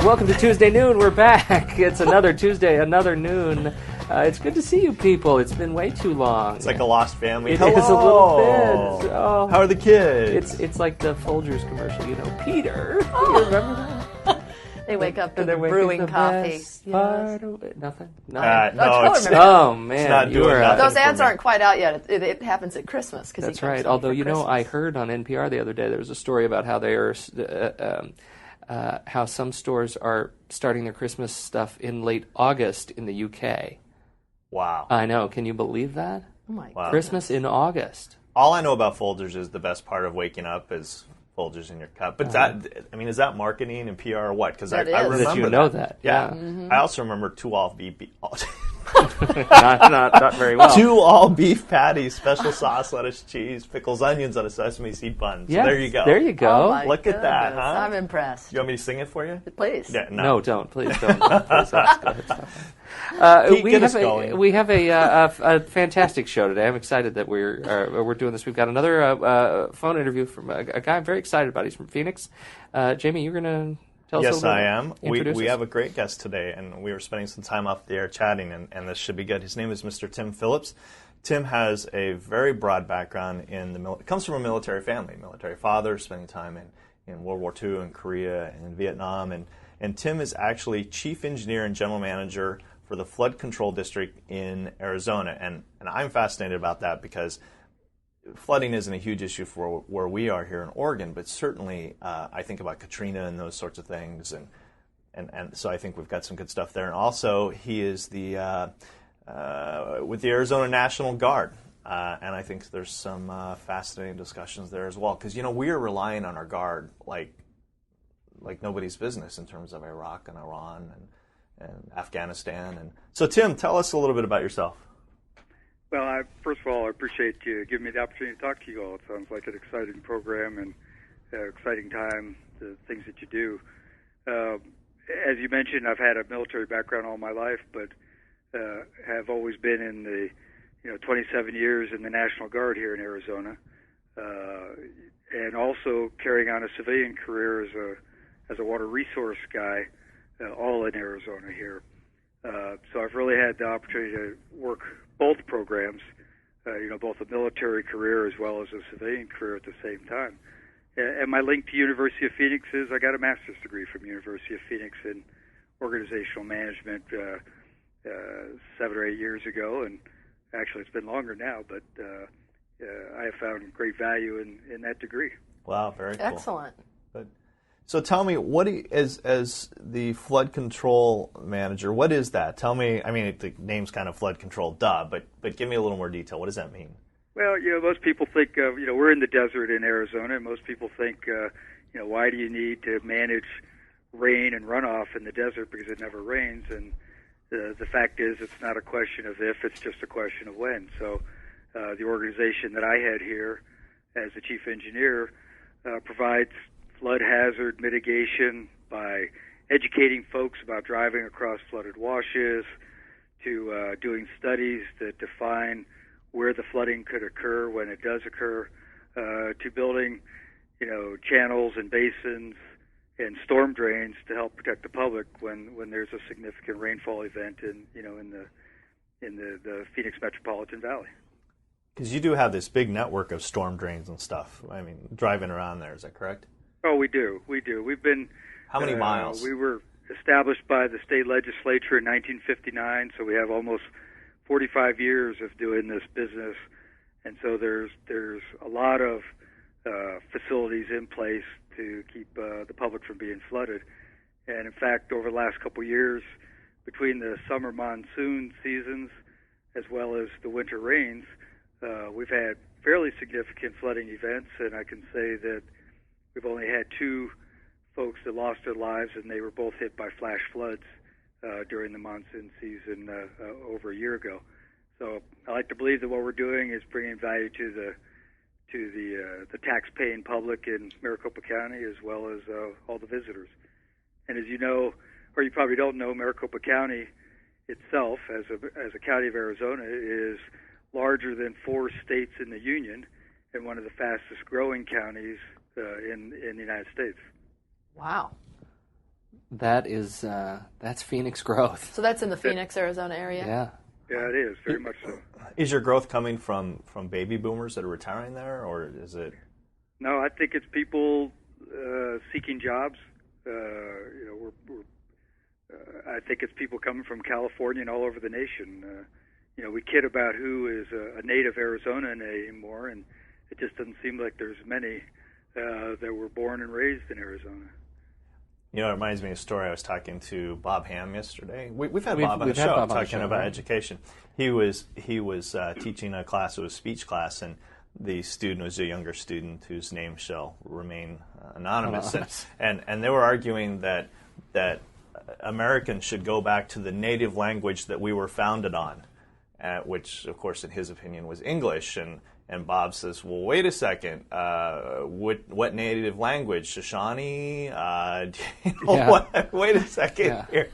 welcome to Tuesday Noon. We're back. It's another Tuesday, another noon. It's good to see you people. It's been way too long. It's like a lost family. It is a little bit. Oh, how are the kids? It's like the Folgers commercial, you know, Peter. Oh. You remember that? They wake up to the brewing coffee. Nothing? No, oh, man. Those ads aren't quite out yet. It happens at Christmas. That's right. Although, you know, I heard on NPR the other day there was a story about how they are, how some stores are starting their Christmas stuff in late August in the UK. Wow. I know. Can you believe that? Oh, my God. Christmas in August. All I know about Folgers is the best part of waking up is Folgers in your cup. But is that marketing and PR or what? Because I remember that. You know that. Yeah. Mm-hmm. I also remember two all beef. not very well. 2 all beef patties, special sauce, lettuce, cheese, pickles, onions on a sesame seed bun. So yes, there you go. There you go. Oh, look at that, huh? I'm impressed. You want me to sing it for you? Please. Yeah, no, don't. Please don't. Please don't. We have a fantastic show today. I'm excited that we're doing this. We've got another phone interview from a guy I'm very excited about. He's from Phoenix. Jamie, you're going to tell us a little bit. Yes, I am. Introduce we us. have a great guest today, and we were spending some time off the air chatting, and this should be good. His name is Mr. Tim Phillips. Tim has a very broad background comes from a military family, military father, spending time in World War II, in Korea, and in Vietnam, and Tim is actually chief engineer and general manager for the flood control district in Arizona, and I'm fascinated about that because flooding isn't a huge issue for where we are here in Oregon, but certainly I think about Katrina and those sorts of things, and so I think we've got some good stuff there. And also, he is with the Arizona National Guard, and I think there's some fascinating discussions there as well, because we are relying on our Guard like nobody's business in terms of Iraq and Iran and Afghanistan. And so, Tim, tell us a little bit about yourself. Well, first of all, I appreciate you giving me the opportunity to talk to you all. It sounds like an exciting program and exciting time, the things that you do. As you mentioned, I've had a military background all my life, but have always been in the 27 years in the National Guard here in Arizona, and also carrying on a civilian career as a water resource guy, all in Arizona here. So I've really had the opportunity to work both programs, both a military career as well as a civilian career at the same time. And my link to University of Phoenix is I got a master's degree from University of Phoenix in organizational management 7 or 8 years ago, and actually it's been longer now, but I have found great value in that degree. Wow, very cool. Excellent. So tell me, as the flood control manager, what is that? Tell me, the name's kind of flood control, but give me a little more detail. What does that mean? Well, most people think of, we're in the desert in Arizona, and most people think, why do you need to manage rain and runoff in the desert because it never rains? And the fact is it's not a question of if, it's just a question of when. So the organization that I had here as the chief engineer provides flood hazard mitigation by educating folks about driving across flooded washes, to doing studies that define where the flooding could occur when it does occur, to building, channels and basins and storm drains to help protect the public when there's a significant rainfall event in the Phoenix Metropolitan Valley. Because you do have this big network of storm drains and stuff. Driving around there, is that correct? Oh, we do. We've been... How many miles? We were established by the state legislature in 1959, so we have almost 45 years of doing this business. And so there's a lot of facilities in place to keep the public from being flooded. And in fact, over the last couple of years, between the summer monsoon seasons as well as the winter rains, we've had fairly significant flooding events, and I can say that we've only had 2 folks that lost their lives, and they were both hit by flash floods during the monsoon season over a year ago. So I like to believe that what we're doing is bringing value to the tax-paying public in Maricopa County as well as all the visitors. And as you know, or you probably don't know, Maricopa County itself, as a county of Arizona, is larger than 4 states in the union and one of the fastest-growing counties in the United States. Wow. That's Phoenix growth. So that's in the Phoenix, Arizona area? Yeah. Yeah, it is, very much so. Is your growth coming from baby boomers that are retiring there, or is it? No, I think it's people seeking jobs. I think it's people coming from California and all over the nation. We kid about who is a native Arizonan anymore, and it just doesn't seem like there's many that were born and raised in Arizona. It reminds me of a story. I was talking to Bob Hamm yesterday. We've had Bob on the show talking about education. He was teaching a class. It was a speech class, and the student was a younger student whose name shall remain anonymous. And they were arguing that Americans should go back to the native language that we were founded on, which, of course, in his opinion, was English. And Bob says, well, wait a second, what native language? Shoshone? Wait a second here.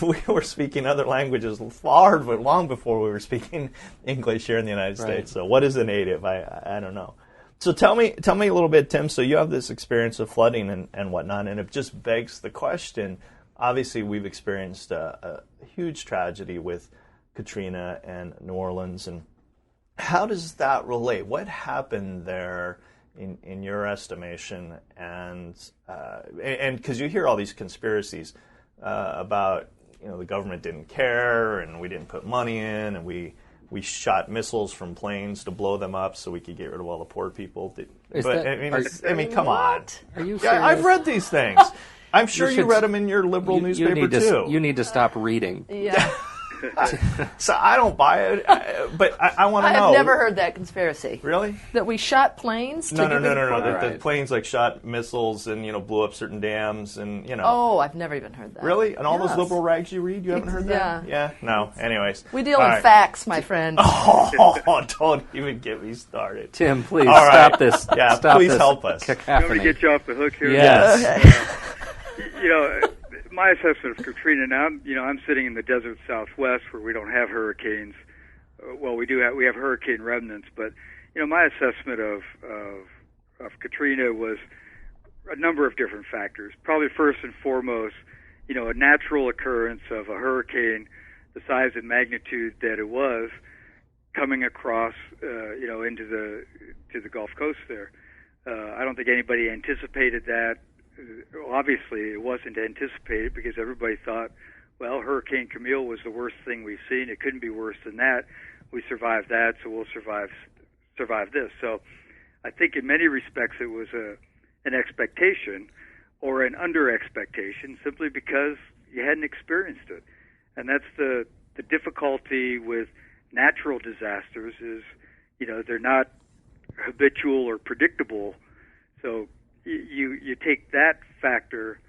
We were speaking other languages long before we were speaking English here in the United States. So what is a native? I don't know. So tell me a little bit, Tim. So you have this experience of flooding and whatnot, and it just begs the question. Obviously, we've experienced a huge tragedy with Katrina and New Orleans, and how does that relate? What happened there in your estimation? And because you hear all these conspiracies about the government didn't care and we didn't put money in and we shot missiles from planes to blow them up so we could get rid of all the poor people. Come on. Are you serious? I've read these things. I'm sure you read them in your liberal newspaper too. You need to stop reading. Yeah. So I don't buy it, but I want to know. I've never heard that conspiracy. Really? That we shot planes? No. The planes shot missiles and blew up certain dams and Oh, I've never even heard that. Really? And all those liberal rags you read, you haven't heard that? Yeah. No. Anyways, we deal in facts, my friend. Oh, don't even get me started. Tim, please stop this. Yeah, please help us. Cacophony. Let me get you off the hook here. Yes. Okay. My assessment of Katrina. Now, I'm sitting in the desert Southwest where we don't have hurricanes. We do have hurricane remnants, but my assessment of Katrina was a number of different factors. Probably first and foremost, a natural occurrence of a hurricane the size and magnitude that it was coming across, into the Gulf Coast there. I don't think anybody anticipated that. Obviously, it wasn't anticipated because everybody thought, well, Hurricane Camille was the worst thing we've seen. It couldn't be worse than that. We survived that, so we'll survive this. So I think in many respects it was an expectation or an under-expectation simply because you hadn't experienced it. And that's the difficulty with natural disasters is, they're not habitual or predictable. So you take that factor,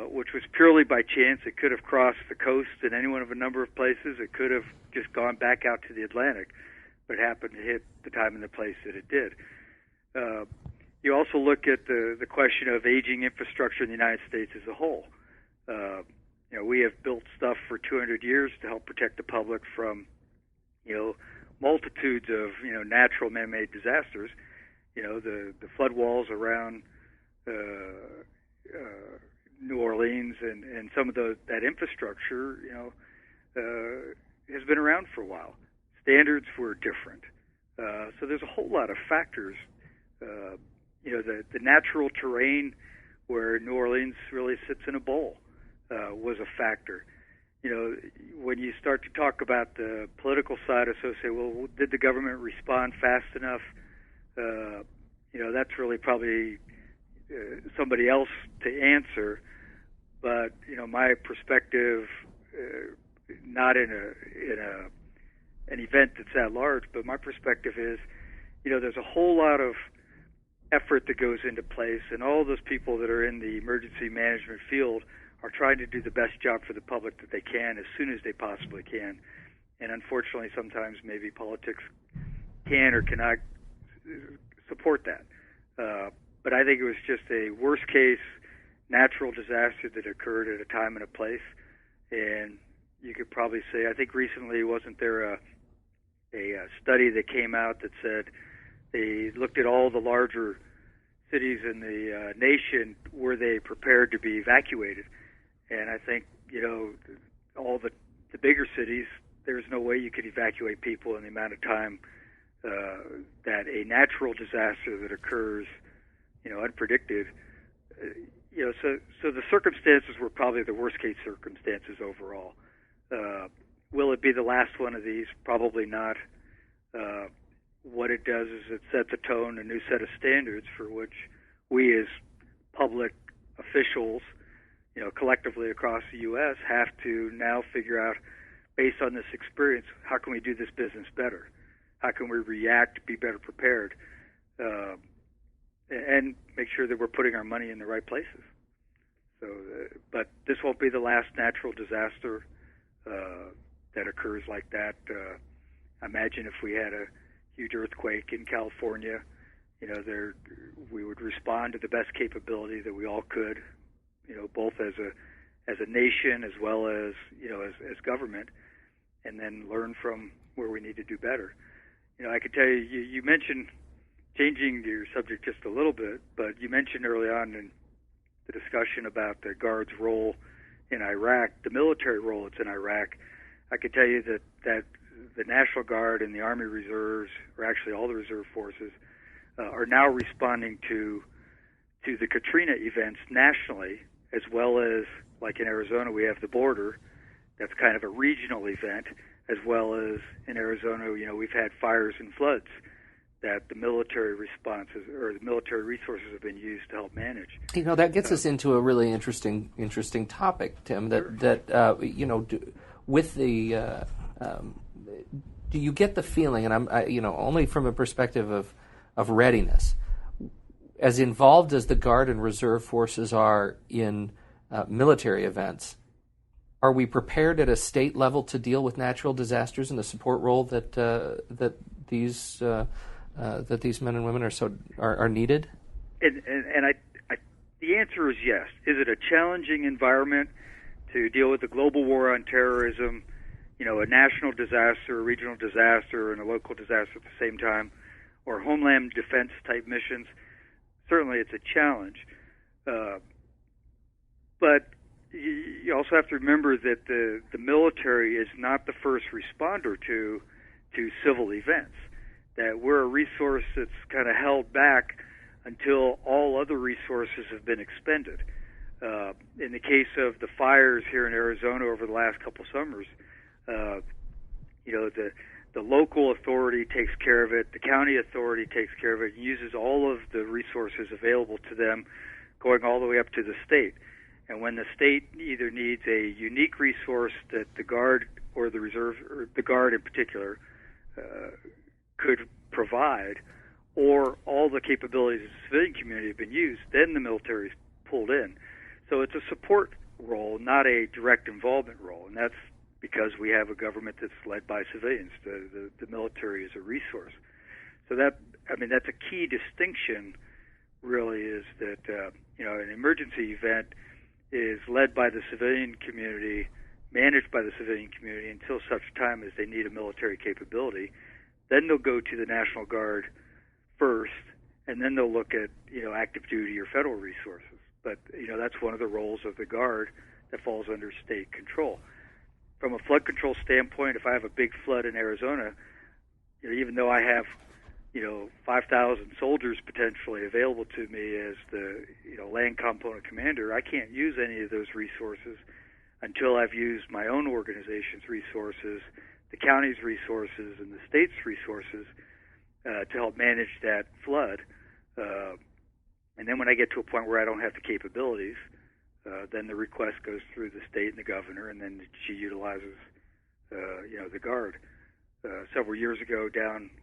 which was purely by chance. It could have crossed the coast in any one of a number of places. It could have just gone back out to the Atlantic, but happened to hit the time and the place that it did. You also look at the question of aging infrastructure in the United States as a whole. We have built stuff for 200 years to help protect the public from, multitudes of, natural man-made disasters. The flood walls around New Orleans and some of that infrastructure, has been around for a while. Standards were different. So there's a whole lot of factors. The natural terrain where New Orleans really sits in a bowl was a factor. When you start to talk about the political side, so say, well, did the government respond fast enough? That's really probably somebody else to answer. But my perspective, not in an event that's that large, but my perspective is, there's a whole lot of effort that goes into place, and all those people that are in the emergency management field are trying to do the best job for the public that they can as soon as they possibly can. And unfortunately, sometimes maybe politics can or cannot support that. But I think it was just a worst-case natural disaster that occurred at a time and a place. And you could probably say, I think recently, wasn't there a study that came out that said they looked at all the larger cities in the nation, were they prepared to be evacuated? And I think, all the bigger cities, there's no way you could evacuate people in the amount of time that a natural disaster that occurs, unpredicted. So the circumstances were probably the worst case circumstances overall. Will it be the last one of these? Probably not. What it does is it sets a tone, a new set of standards for which we as public officials, collectively across the U.S. have to now figure out, based on this experience, how can we do this business better? How can we react, be better prepared, and make sure that we're putting our money in the right places? So, but this won't be the last natural disaster that occurs like that. Imagine if we had a huge earthquake in California, we would respond to the best capability that we all could, both as a nation as well as as government, and then learn from where we need to do better. I could tell you, you mentioned, changing your subject just a little bit, but you mentioned early on in the discussion about the Guard's role in Iraq, the military role it's in Iraq. I could tell you that the National Guard and the Army Reserves, or actually all the reserve forces, are now responding to the Katrina events nationally, as well as, like in Arizona, we have the border. That's kind of a regional event, as well as in Arizona, we've had fires and floods that the military responses or the military resources have been used to help manage. That gets us into a really interesting topic, Tim. With the do you get the feeling, and I'm only from a perspective of readiness, as involved as the Guard and Reserve forces are in military events, are we prepared at a state level to deal with natural disasters and the support role that these men and women are needed? And the answer is yes. Is it a challenging environment to deal with the global war on terrorism, a national disaster, a regional disaster, and a local disaster at the same time, or homeland defense type missions? Certainly it's a challenge. But you also have to remember that the military is not the first responder to civil events, that we're a resource that's kind of held back until all other resources have been expended. In the case of the fires here in Arizona over the last couple summers, the local authority takes care of it, the county authority takes care of it, and uses all of the resources available to them, going all the way up to the state. And when the state either needs a unique resource that the Guard or the Reserve, or the Guard in particular, could provide, or all the capabilities of the civilian community have been used, then the military is pulled in. So it's a support role, not a direct involvement role, and that's because we have a government that's led by civilians. The military is a resource. So that's a key distinction, really, is that an emergency event is led by the civilian community, managed by the civilian community until such time as they need a military capability. Then they'll go to the National Guard first, and then they'll look at active duty or federal resources. But that's one of the roles of the Guard that falls under state control. From a flood control standpoint, if I have a big flood in Arizona, even though I have 5,000 soldiers potentially available to me as the land component commander, I can't use any of those resources until I've used my own organization's resources, the county's resources, and the state's resources to help manage that flood. And then when I get to a point where I don't have the capabilities, then the request goes through the state and the governor, and then she utilizes the Guard. Several years ago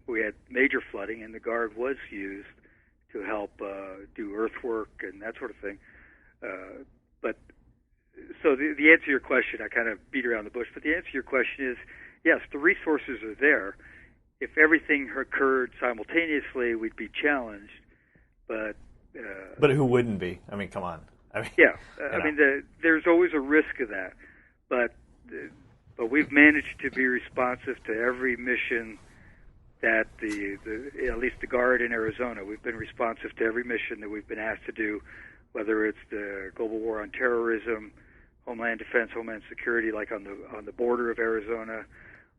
we had major flooding, and the Guard was used to help do earthwork and that sort of thing. But so the answer to your question, I kind of beat around the bush, but the answer to your question is, yes, the resources are there. If everything occurred simultaneously, we'd be challenged. But who wouldn't be? I mean, come on. There's always a risk of that. But we've managed to be responsive to every mission that at least the Guard in Arizona, we've been responsive to every mission that we've been asked to do, whether it's the global war on terrorism, Homeland Defense, Homeland Security, like on the border of Arizona,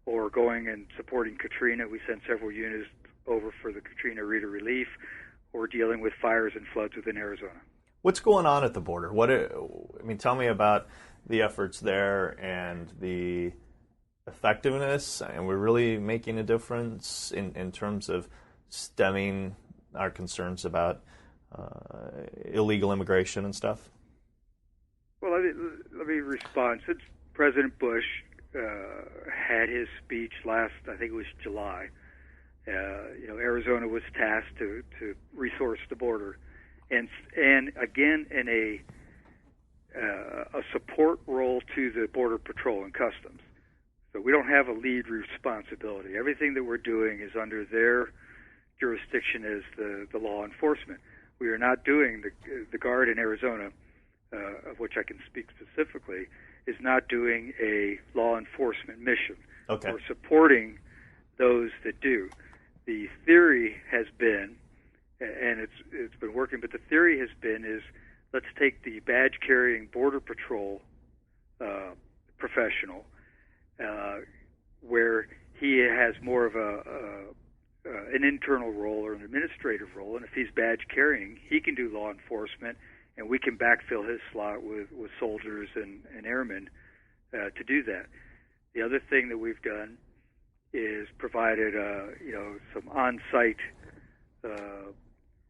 or going and supporting Katrina. We sent several units over for the Katrina Rita relief, or dealing with fires and floods within Arizona. What's going on at the border? Tell me about the efforts there and the effectiveness. And we're really making a difference in terms of stemming our concerns about illegal immigration and stuff. Well, let me respond. Since President Bush had his speech last, I think it was July, Arizona was tasked to resource the border, and again in a support role to the Border Patrol and Customs. So we don't have a lead responsibility. Everything that we're doing is under their jurisdiction as the law enforcement. We are not doing the Guard in Arizona, of which I can speak specifically, is not doing a law enforcement mission. Okay. We're supporting those that do. The theory has been, and it's been working, but the theory has been is let's take the badge-carrying Border Patrol professional, where he has more of an internal role or an administrative role, and if he's badge-carrying, he can do law enforcement, and we can backfill his slot with soldiers and airmen to do that. The other thing that we've done is provided some on-site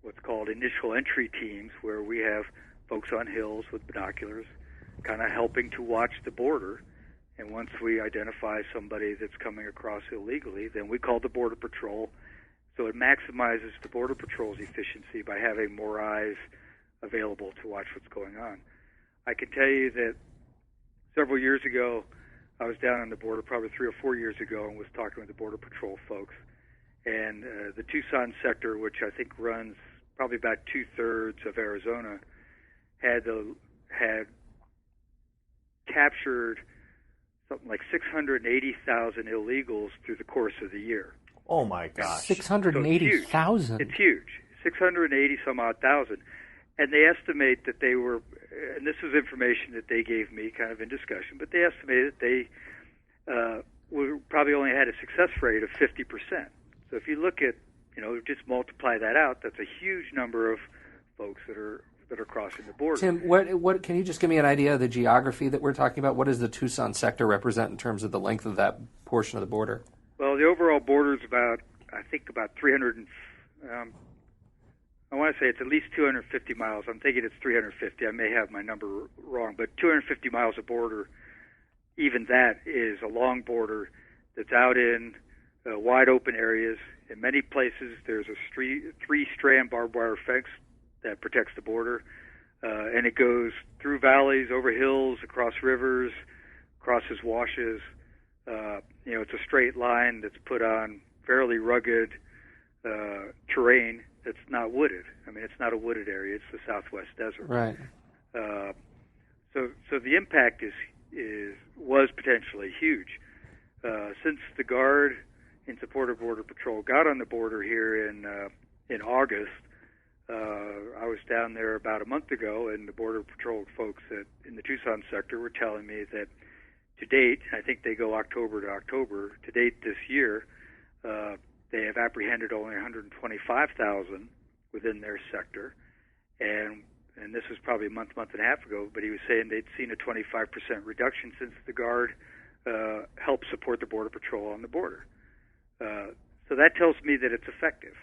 what's called initial entry teams, where we have folks on hills with binoculars kind of helping to watch the border, and once we identify somebody that's coming across illegally, then we call the Border Patrol. So it maximizes the Border Patrol's efficiency by having more eyes available to watch what's going on. I can tell you that several years ago, I was down on the border, probably 3 or 4 years ago, and was talking with the Border Patrol folks. And the Tucson sector, which I think runs probably about 2/3 of Arizona, had captured something like 680,000 illegals through the course of the year. Oh my gosh! 680,000. It's huge. 680 some odd thousand. And they estimate that they were, and this was information that they gave me kind of in discussion, but they estimated that they probably only had a success rate of 50%. So if you look at, just multiply that out, that's a huge number of folks that are crossing the border. Tim, what can you just give me an idea of the geography that we're talking about? What does the Tucson sector represent in terms of the length of that portion of the border? Well, the overall border is about 300. I want to say it's at least 250 miles. I'm thinking it's 350. I may have my number wrong, but 250 miles of border, even that is a long border that's out in wide open areas. In many places, there's a three-strand barbed wire fence that protects the border, and it goes through valleys, over hills, across rivers, crosses washes. It's a straight line that's put on fairly rugged terrain that's not wooded. I mean, it's not a wooded area. It's the Southwest desert. Right. So the impact was potentially huge. Since the Guard in support of Border Patrol got on the border here in August, I was down there about a month ago, and the Border Patrol folks in the Tucson sector were telling me that to date, I think they go October to October, to date this year, they have apprehended only 125,000 within their sector, and this was probably a month and a half ago, but he was saying they'd seen a 25% reduction since the Guard helped support the Border Patrol on the border. So that tells me that it's effective.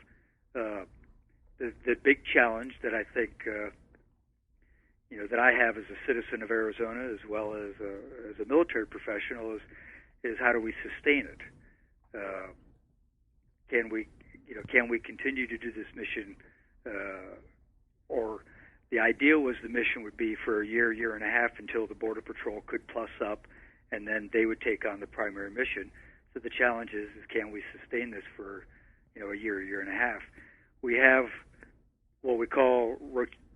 The big challenge that I think that I have as a citizen of Arizona, as well as a military professional, is how do we sustain it? Can we continue to do this mission? Or the idea was the mission would be for a year and a half until the Border Patrol could plus up, and then they would take on the primary mission. So the challenge is can we sustain this for a year and a half? We have what we call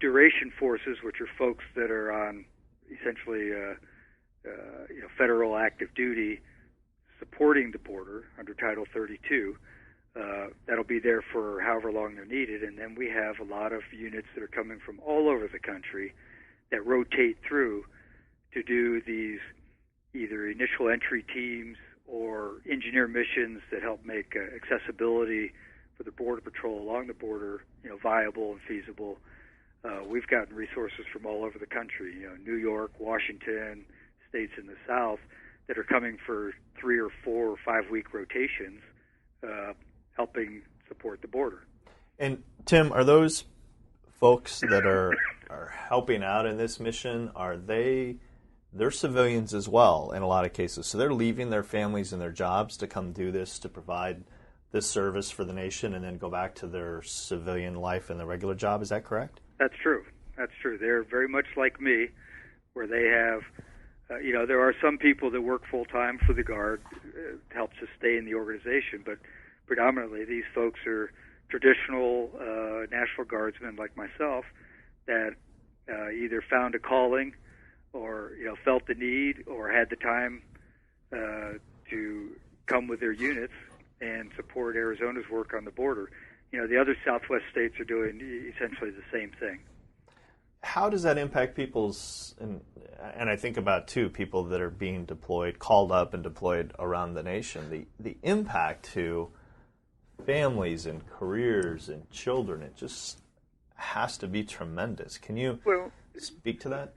duration forces, which are folks that are on essentially federal active duty supporting the border under Title 32. that'll be there for however long they're needed. And then we have a lot of units that are coming from all over the country that rotate through to do these either initial entry teams or engineer missions that help make accessibility for the Border Patrol along the border, viable and feasible. We've gotten resources from all over the country, New York, Washington, states in the South that are coming for 3 or 4 or 5 week rotations, helping support the border. And Tim, are those folks that are helping out in this mission, they're civilians as well in a lot of cases, so they're leaving their families and their jobs to come do this, to provide this service for the nation, and then go back to their civilian life and their regular job. Is that correct? That's true. They're very much like me, where they have, there are some people that work full-time for the Guard to help sustain the organization, but predominantly these folks are traditional National Guardsmen like myself that either found a calling or felt the need or had the time to come with their units and support Arizona's work on the border. The other Southwest states are doing essentially the same thing. How does that impact people's, and I think about, too, people that are being deployed, called up and deployed around the nation, the impact to families and careers and children, it just has to be tremendous. Can you speak to that?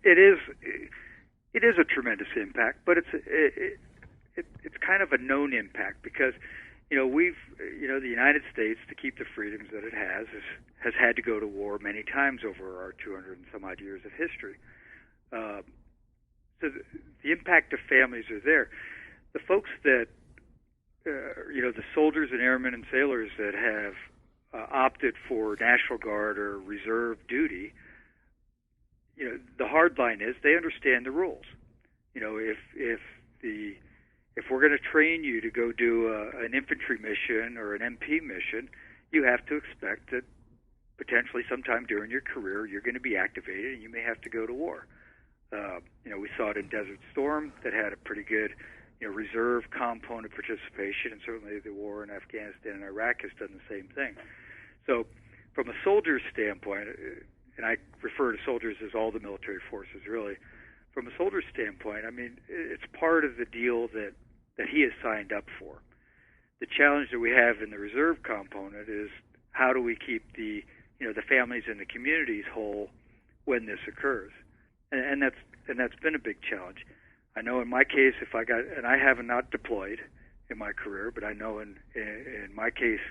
It is a tremendous impact, but it's kind of a known impact because the United States, to keep the freedoms that it has had to go to war many times over our 200 and some odd years of history. So the impact of families are there. The folks that the soldiers and airmen and sailors that have opted for National Guard or reserve duty, the hard line is they understand the rules. If we're going to train you to go do an infantry mission or an MP mission, you have to expect that potentially sometime during your career you're going to be activated and you may have to go to war. We saw it in Desert Storm that had a pretty good reserve component participation, and certainly the war in Afghanistan and Iraq has done the same thing. So from a soldier's standpoint, and I refer to soldiers as all the military forces really, from a soldier's standpoint, I mean, it's part of the deal that he has signed up for. The challenge that we have in the reserve component is how do we keep the families and the communities whole when this occurs, and that's been a big challenge. I know in my case, and I have not deployed in my career, but I know in my case,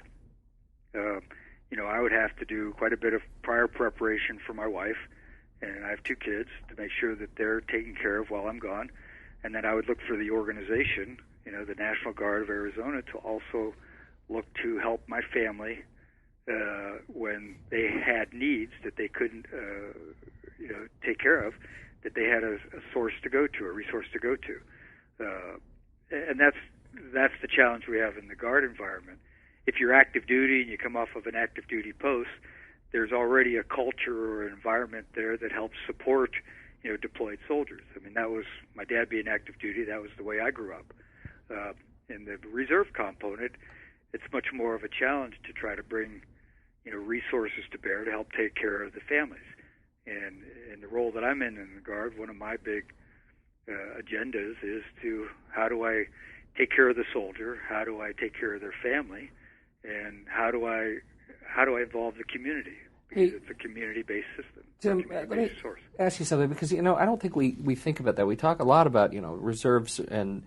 I would have to do quite a bit of prior preparation for my wife, and I have 2 kids, to make sure that they're taken care of while I'm gone. And then I would look for the organization, the National Guard of Arizona, to also look to help my family when they had needs that they couldn't, take care of, that they had a source to go to, a resource to go to. And that's the challenge we have in the Guard environment. If you're active duty and you come off of an active duty post, there's already a culture or an environment there that helps support, deployed soldiers. I mean, that was my dad being active duty. That was the way I grew up. In the reserve component, it's much more of a challenge to try to bring, resources to bear to help take care of the families. And in the role that I'm in the Guard, one of my big agendas is to how do I take care of the soldier, how do I take care of their family, and how do I involve the community? Because it's a community-based system. Tim, let me ask you something, because I don't think we think about that. We talk a lot about reserves and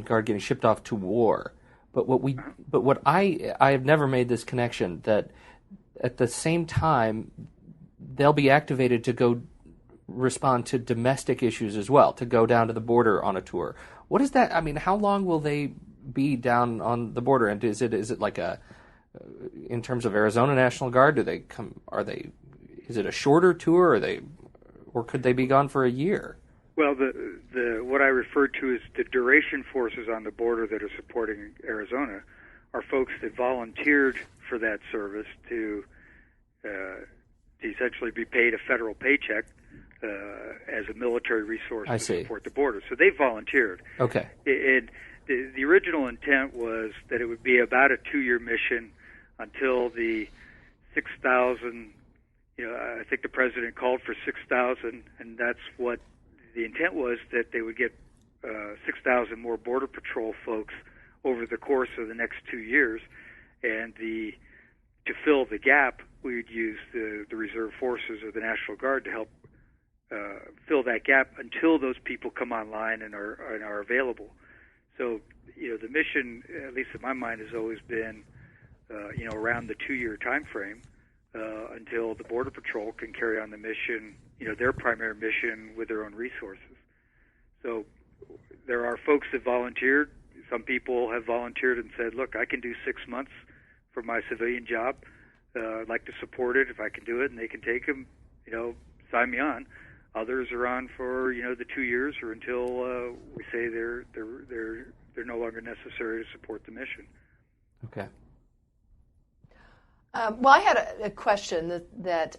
Guard getting shipped off to war, but I have never made this connection that at the same time they'll be activated to go respond to domestic issues as well, to go down to the border on a tour. What is that? I mean, how long will they be down on the border? And is it like in terms of Arizona National Guard, is it a shorter tour, or could they be gone for a year? Well, what I referred to as the duration forces on the border that are supporting Arizona are folks that volunteered for that service to essentially be paid a federal paycheck as a military resource to support the border. So they volunteered. Okay. And the original intent was that it would be about a 2-year mission until the 6,000. I think the president called for 6,000, and that's what the intent was, that they would get 6,000 more Border Patrol folks over the course of the next 2 years, and to fill the gap, we would use the reserve forces or the National Guard to help fill that gap until those people come online and are available. So, the mission, at least in my mind, has always been, around the 2-year time frame until the Border Patrol can carry on the mission, their primary mission with their own resources. So there are folks that volunteered. Some people have volunteered and said, look, I can do 6 months for my civilian job. I'd like to support it if I can do it, and they can take them, sign me on. Others are on for, the 2 years or until we say they're no longer necessary to support the mission. Okay. Well, I had a question that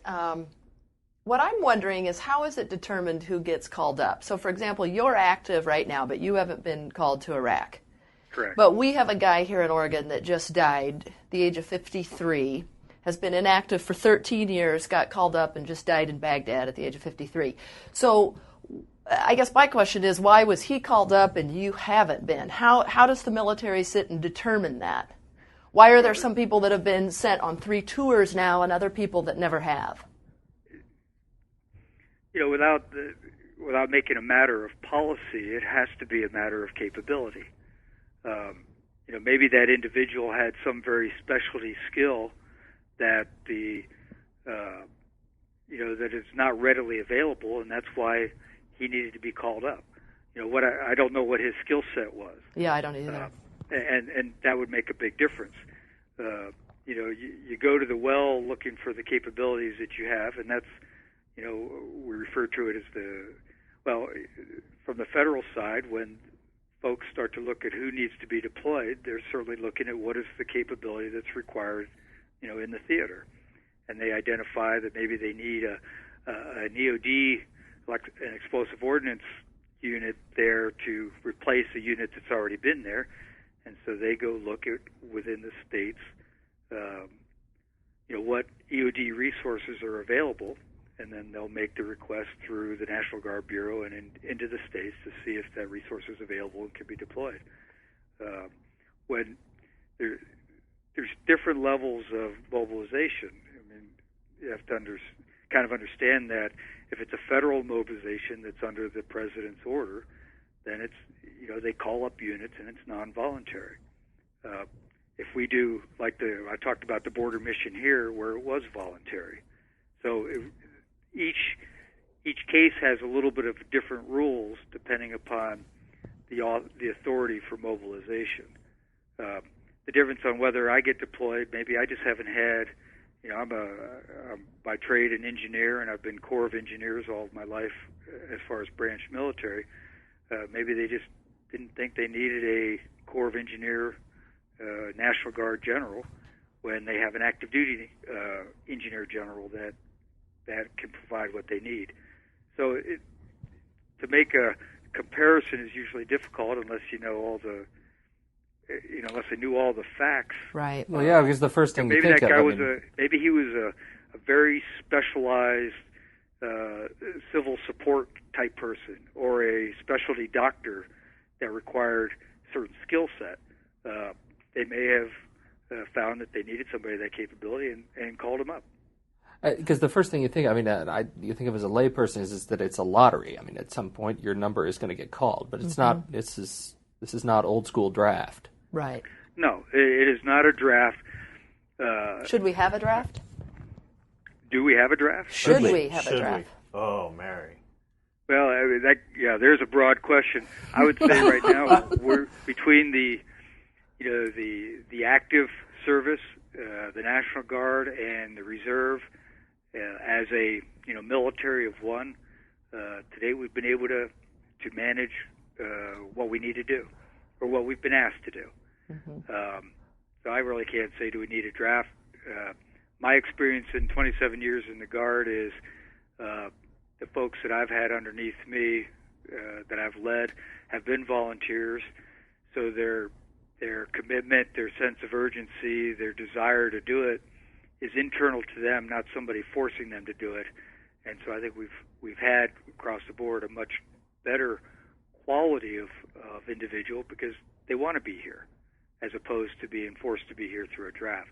what I'm wondering is, how is it determined who gets called up? So, for example, you're active right now, but you haven't been called to Iraq. Correct. But we have a guy here in Oregon that just died, the age of 53, has been inactive for 13 years, got called up, and just died in Baghdad at the age of 53. So I guess my question is, why was he called up and you haven't been? How does the military sit and determine that? Why are there some people that have been sent on 3 tours now and other people that never have? Without making a matter of policy, it has to be a matter of capability. Maybe that individual had some very specialty skill that that is not readily available, and that's why he needed to be called up. I don't know what his skill set was. Yeah, I don't either. And that would make a big difference. You go to the well looking for the capabilities that you have, and that's, we refer to it as from the federal side, when folks start to look at who needs to be deployed, they're certainly looking at what is the capability that's required, in the theater. And they identify that maybe they need an EOD, like an explosive ordnance unit there to replace a unit that's already been there. And so they go look at within the states, what EOD resources are available, and then they'll make the request through the National Guard Bureau and into the states to see if that resource is available and can be deployed. When there's different levels of mobilization. I mean, you have to kind of understand that if it's a federal mobilization that's under the president's order, then it's, they call up units and it's non-voluntary. If we do, like I talked about the border mission here, where it was voluntary. So each case has a little bit of different rules depending upon the authority for mobilization. The difference on whether I get deployed, maybe I just haven't had, I'm by trade an engineer, and I've been Corps of Engineers all of my life as far as branch military. Maybe they just didn't think they needed a Corps of Engineer National Guard general when they have an active duty engineer general that can provide what they need. So to make a comparison is usually difficult unless you know all the, unless they knew all the facts. Right. Well, yeah, because the first thing maybe you think that guy of, was maybe he was a very specialized civil support type person, or a specialty doctor that required a certain skill set. They may have found that they needed somebody of that capability and called him up. Because the first thing you think, you think of as a layperson is that it's a lottery. I mean, at some point your number is going to get called, but it's not. This is not old school draft. Right. No, it is not a draft. Should we have a draft? Do we have a draft? Should we have a draft? Oh, Mary. Well, there's a broad question. I would say right now we're between the active service, the National Guard, and the Reserve. As a military of one, today we've been able to manage what we need to do, or what we've been asked to do. So I really can't say, do we need a draft? My experience in 27 years in the Guard is the folks that I've had underneath me, that I've led, have been volunteers. So their commitment, their sense of urgency, their desire to do it is internal to them, not somebody forcing them to do it. And so I think we've had across the board a much better quality of individual because they want to be here, as opposed to being forced to be here through a draft.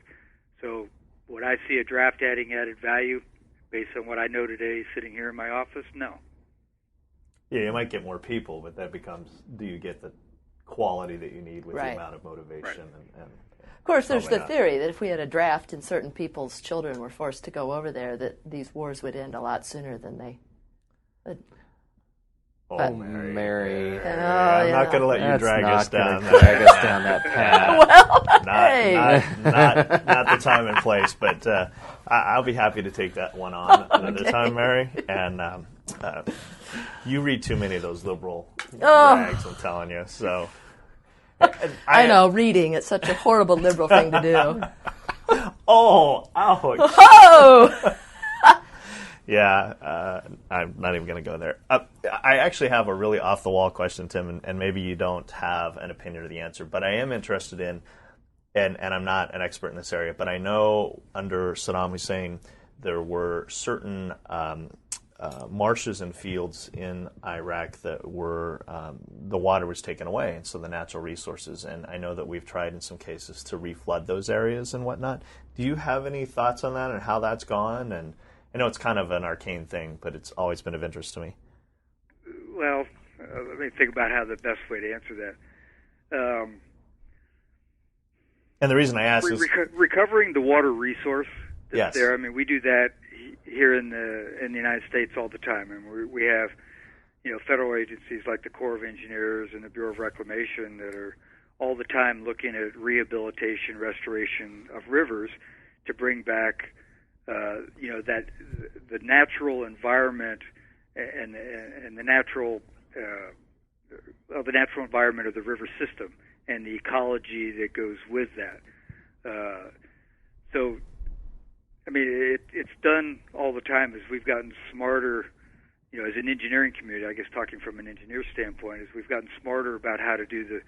So would I see a draft adding added value based on what I know today sitting here in my office? No. Yeah, you might get more people, but that becomes, do you get the quality that you need with the amount of motivation? And of course, there's the theory that if we had a draft and certain people's children were forced to go over there, that these wars would end a lot sooner than they would. Oh, Mary. I'm not going to let you drag us down that path. Well, not the time and place, but I'll be happy to take that one on another time, Mary. And you read too many of those liberal rags, I'm telling you. So I know, reading, it's such a horrible liberal thing to do. Oh, ouch. Oh! Yeah, I'm not even going to go there. I actually have a really off-the-wall question, Tim, and maybe you don't have an opinion or the answer, but I am interested in, and I'm not an expert in this area, but I know under Saddam Hussein there were certain marshes and fields in Iraq that were, the water was taken away, and so the natural resources, and I know that we've tried in some cases to reflood those areas and whatnot. Do you have any thoughts on that and how that's gone? And I know it's kind of an arcane thing, but it's always been of interest to me. Well, let me think about how the best way to answer that. And the reason I ask is recovering the water resource that's Yes. there. I mean, we do that here in the United States all the time, and we have federal agencies like the Corps of Engineers and the Bureau of Reclamation that are all the time looking at rehabilitation, restoration of rivers to bring back. That the natural environment and the natural environment of the river system and the ecology that goes with that. So, I mean, it's done all the time as we've gotten smarter. As an engineering community, I guess talking from an engineer standpoint, as we've gotten smarter about how to do the,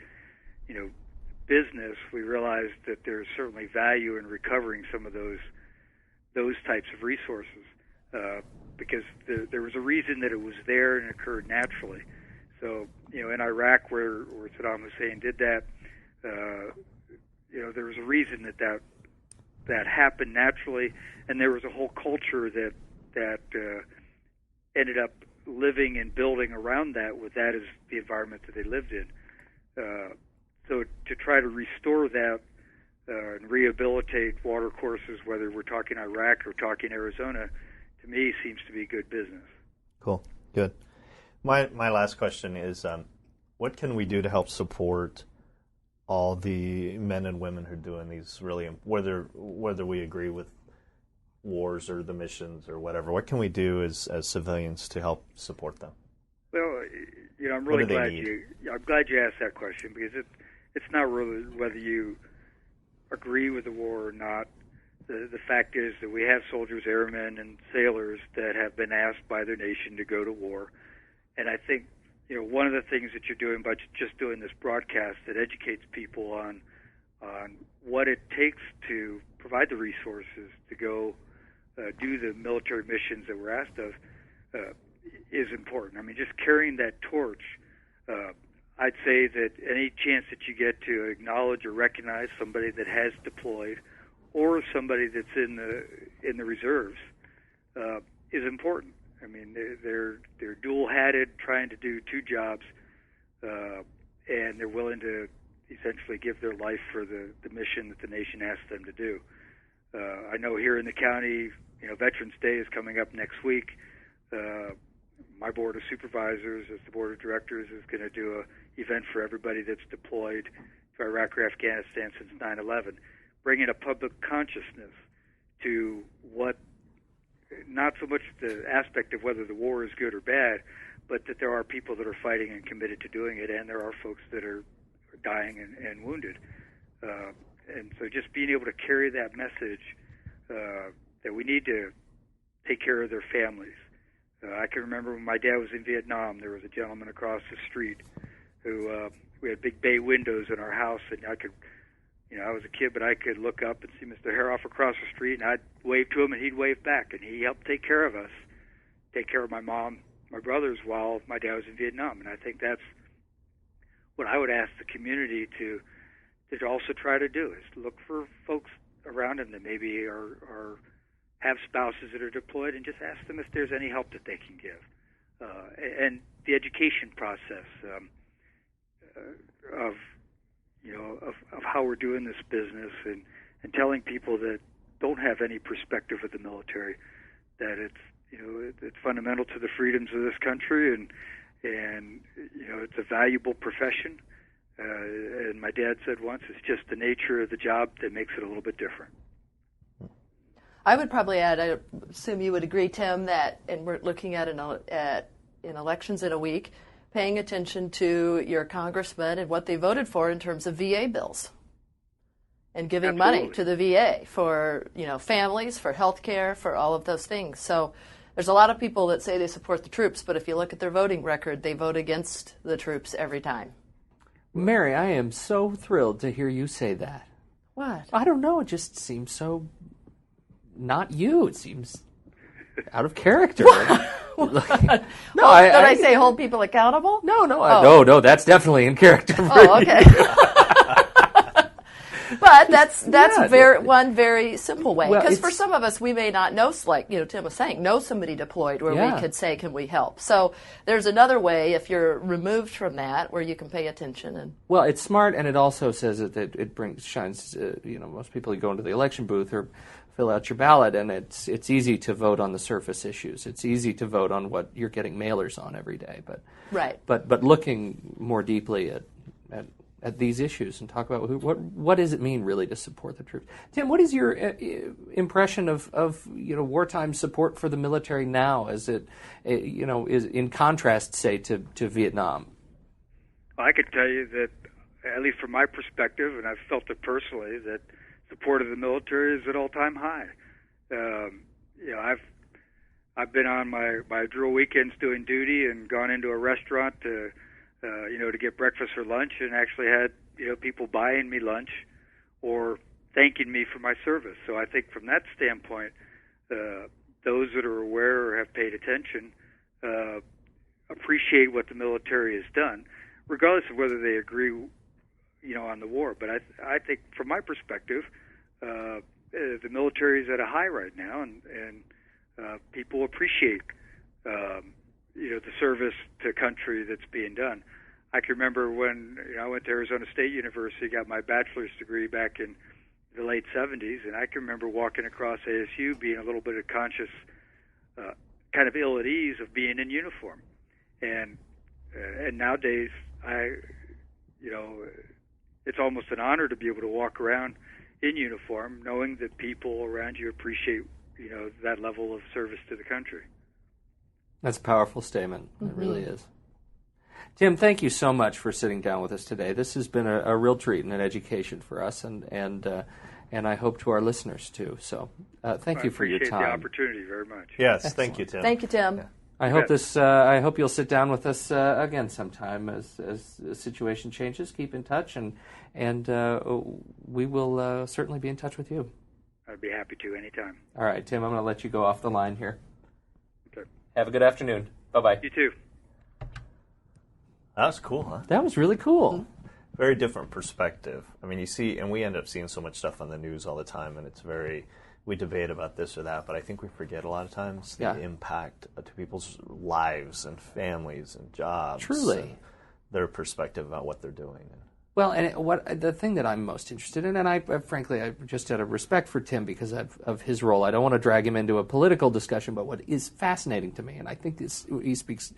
business, we realized that there's certainly value in recovering some of those types of resources because there was a reason that it was there and it occurred naturally. So, in Iraq where Saddam Hussein did that, there was a reason that happened naturally, and there was a whole culture that ended up living and building around that, with that as the environment that they lived in. So to try to restore that and rehabilitate water courses, whether we're talking Iraq or talking Arizona, to me seems to be good business. Cool, good. My last question is, what can we do to help support all the men and women who are doing these really, whether we agree with wars or the missions or whatever, what can we do as civilians to help support them? Well, I'm really glad you asked that question, because it's not really whether you agree with the war or not. The fact is that we have soldiers, airmen, and sailors that have been asked by their nation to go to war. And I think, one of the things that you're doing by just doing this broadcast that educates people on what it takes to provide the resources to go do the military missions that we're asked of is important. I mean, just carrying that torch, I'd say that any chance that you get to acknowledge or recognize somebody that has deployed or somebody that's in the reserves is important. I mean, they're dual-hatted, trying to do two jobs, and they're willing to essentially give their life for the mission that the nation asked them to do. I know here in the county, Veterans Day is coming up next week. My board of supervisors, as the board of directors, is going to do an event for everybody that's deployed to Iraq or Afghanistan since 9/11, bringing a public consciousness to what, not so much the aspect of whether the war is good or bad, but that there are people that are fighting and committed to doing it, and there are folks that are dying and wounded. And so just being able to carry that message that we need to take care of their families. I can remember when my dad was in Vietnam, there was a gentleman across the street who we had big bay windows in our house, and I could, I was a kid, but I could look up and see Mr. Haroff across the street, and I'd wave to him, and he'd wave back, and he helped take care of us, take care of my mom, my brothers, while my dad was in Vietnam. And I think that's what I would ask the community to also try to do, is look for folks around them that maybe are have spouses that are deployed, and just ask them if there's any help that they can give. And the education process of how we're doing this business, and telling people that don't have any perspective of the military that it's fundamental to the freedoms of this country, and it's a valuable profession. And my dad said once, it's just the nature of the job that makes it a little bit different. I would probably add, I assume you would agree, Tim, that, and we're looking at in elections in a week, paying attention to your congressman and what they voted for in terms of VA bills, and giving Absolutely. money to the VA for families, for health care, for all of those things. So there's a lot of people that say they support the troops, but if you look at their voting record, they vote against the troops every time. Mary, I am so thrilled to hear you say that. What? I don't know. It just seems so not you. It seems out of character. No, I say hold people accountable? No, no. That's definitely in character. Oh, okay. But that's one very simple way. Because for some of us, we may not know, like Tim was saying, know somebody deployed where we could say, can we help? So there's another way, if you're removed from that, where you can pay attention. And well, it's smart, and it also says that it shines. Most people, you go into the election booth or fill out your ballot, and it's easy to vote on the surface issues. It's easy to vote on what you're getting mailers on every day. But looking more deeply at these issues and talk about what does it mean really to support the troops. Tim, what is your impression of wartime support for the military now, as it is in contrast, say, to Vietnam? Well, I could tell you that, at least from my perspective, and I've felt it personally, that support of the military is at all-time high. I've been on my drill weekends doing duty and gone into a restaurant to get breakfast or lunch, and actually had people buying me lunch or thanking me for my service. So I think from that standpoint, those that are aware or have paid attention appreciate what the military has done, regardless of whether they agree, on the war. But I think from my perspective, the military is at a high right now, and people appreciate the service to country that's being done. I can remember when I went to Arizona State University, got my bachelor's degree back in the late 70s, and I can remember walking across ASU being a little bit of conscious, kind of ill at ease of being in uniform. And nowadays, it's almost an honor to be able to walk around in uniform, knowing that people around you appreciate, that level of service to the country. That's a powerful statement. It really is. Tim, thank you so much for sitting down with us today. This has been a real treat and an education for us, and I hope to our listeners too. So thank you for your time. I appreciate the opportunity very much. Yes, Excellent. Thank you, Tim. Thank you, Tim. Yeah. I hope you'll sit down with us again sometime as the situation changes. Keep in touch, and we will certainly be in touch with you. I'd be happy to anytime. All right, Tim, I'm going to let you go off the line here. Okay. Have a good afternoon. Bye-bye. You too. That was cool, huh? That was really cool. Very different perspective. I mean, you see, and we end up seeing so much stuff on the news all the time, and we debate about this or that, but I think we forget a lot of times the impact to people's lives and families and jobs. Truly. And their perspective about what they're doing. Well, and the thing that I'm most interested in, and I frankly, I just out of respect for Tim because of his role, I don't want to drag him into a political discussion, but what is fascinating to me, and I think he speaks,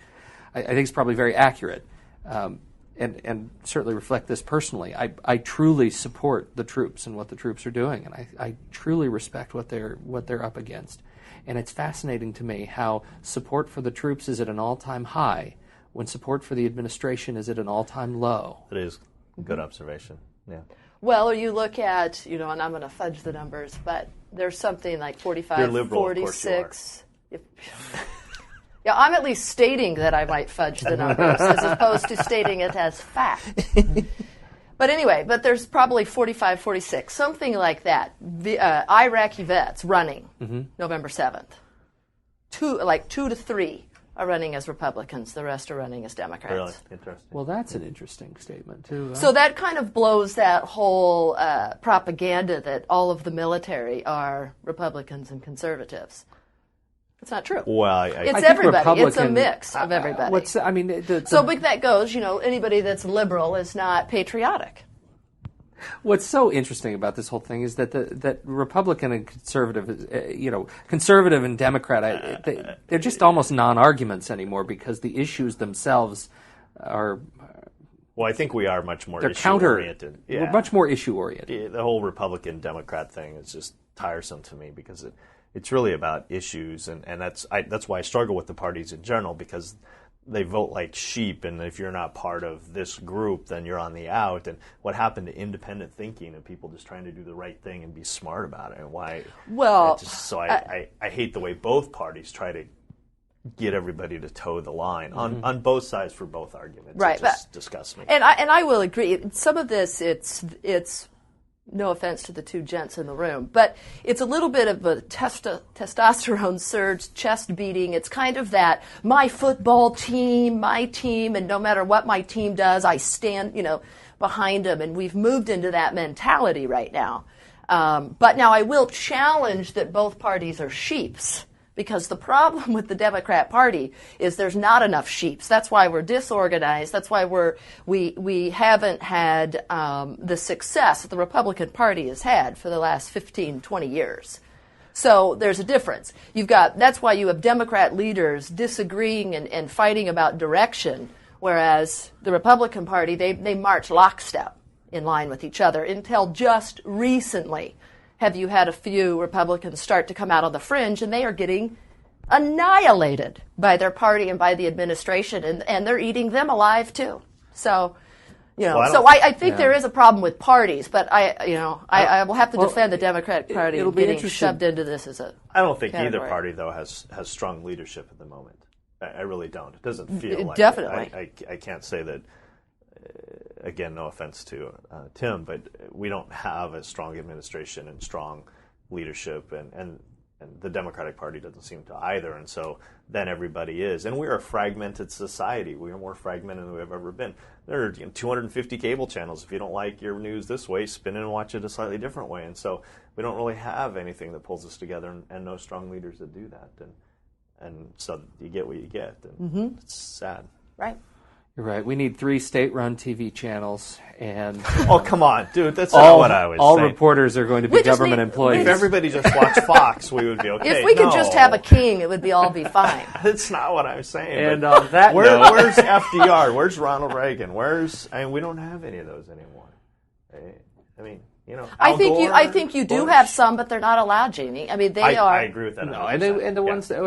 I think it's probably very accurate, and certainly reflect this personally. I truly support the troops and what the troops are doing, and I truly respect what they're up against. And it's fascinating to me how support for the troops is at an all-time high when support for the administration is at an all-time low. It is a good observation, yeah. Well, you look at, and I'm going to fudge the numbers, but there's something like 45, You're liberal, 46. Yeah, I'm at least stating that I might fudge the numbers as opposed to stating it as fact. But anyway, there's probably 45, 46, something like that. The Iraqi vets running November 7th. 2 to 3 are running as Republicans. The rest are running as Democrats. Really interesting. Well, that's an interesting statement, too. So that kind of blows that whole propaganda that all of the military are Republicans and conservatives. It's not true. Well, it's everybody. It's a mix of everybody. So big that goes, anybody that's liberal is not patriotic. What's so interesting about this whole thing is that that Republican and conservative, conservative and Democrat, they're just almost non-arguments anymore because the issues themselves are. Well, I think we are much more issue-oriented. Yeah. We're much more issue-oriented. The whole Republican-Democrat thing is just tiresome to me because it's really about issues, and that's why I struggle with the parties in general, because they vote like sheep, and if you're not part of this group, then you're on the out. And what happened to independent thinking and people just trying to do the right thing and be smart about it? And why? Well, I hate the way both parties try to get everybody to toe the line on both sides for both arguments. Right, it just disgusts me. And I will agree. Some of this, it's no offense to the two gents in the room, but it's a little bit of a testosterone surge, chest beating. It's kind of that my football team, my team, and no matter what my team does, I stand, behind them. And we've moved into that mentality right now. But now I will challenge that both parties are sheeps. Because the problem with the Democrat Party is there's not enough sheeps. That's why we're disorganized. That's why we haven't had the success that the Republican Party has had for the last 15, 20 years. So there's a difference. That's why you have Democrat leaders disagreeing and fighting about direction, whereas the Republican Party, they march lockstep in line with each other until just recently. Have you had a few Republicans start to come out on the fringe, and they are getting annihilated by their party and by the administration, and they're eating them alive too. So, I think there is a problem with parties, but I will have to defend the Democratic Party getting shoved into this as a I don't think category. Either party, though, has strong leadership at the moment. I really don't. It doesn't feel like definitely. I can't say that. Again, no offense to Tim, but we don't have a strong administration and strong leadership, and the Democratic Party doesn't seem to either, and so then everybody is. And we're a fragmented society. We are more fragmented than we've ever been. There are 250 cable channels. If you don't like your news this way, spin it and watch it a slightly different way. And so we don't really have anything that pulls us together, and no strong leaders that do that. And so you get what you get, and it's sad. Right. You're right. We need 3 state-run TV channels, and oh, come on, dude! That's not what I was saying. All reporters are going to be government employees. If everybody just watched Fox, we would be okay. If we could just have a king, it would all be fine. That's not what I'm saying. And on that note, where's FDR? Where's Ronald Reagan? We don't have any of those anymore. I mean. I think you do have some, but they're not allowed, Jamie. I mean, they are. I agree with that. No, and the ones that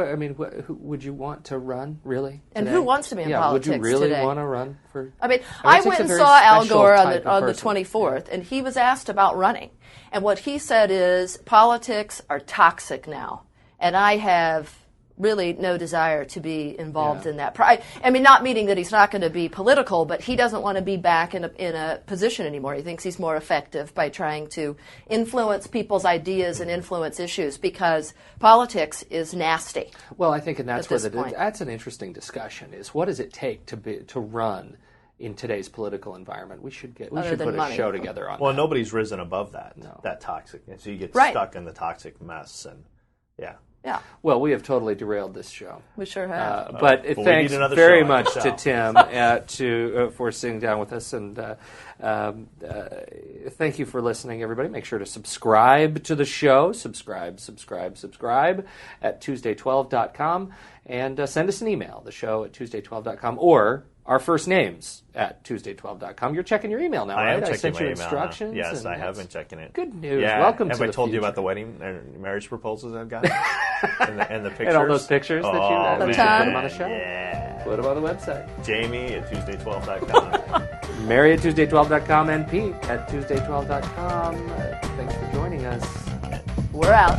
who would you want to run really? And today? who wants to be in politics today? Would you really today? want to run for? I mean, I went and saw Al Gore on the 24th, and he was asked about running, and what he said is politics are toxic now, and I have really no desire to be involved in that. I mean, not meaning that he's not going to be political, but he doesn't want to be back in a position anymore. He thinks he's more effective by trying to influence people's ideas and influence issues because politics is nasty. Well, I think, and that's that's an interesting discussion. Is what does it take to run in today's political environment? We should put a show together on. Well, that. Nobody's risen above that. No. That toxic, and so you get stuck in the toxic mess, and Yeah. Well, we have totally derailed this show. We sure have. But thanks very much to Tim for sitting down with us, and thank you for listening, everybody. Make sure to subscribe to the show. Subscribe at Tuesday12.com, and send us an email, the show at Tuesday12.com, or our first names at Tuesday12.com. You're checking your email now, right? I am checking sent my you email instructions. Now. Yes, I have been checking it. Good news. Yeah. Welcome have to I the told future. you about the wedding and marriage proposals I've got? and the pictures? And all those pictures that you we should put them on the show. Yeah. Put them on the website. Jamie at Tuesday12.com. Mary at Tuesday12.com and Pete at Tuesday12.com. Thanks for joining us. We're out.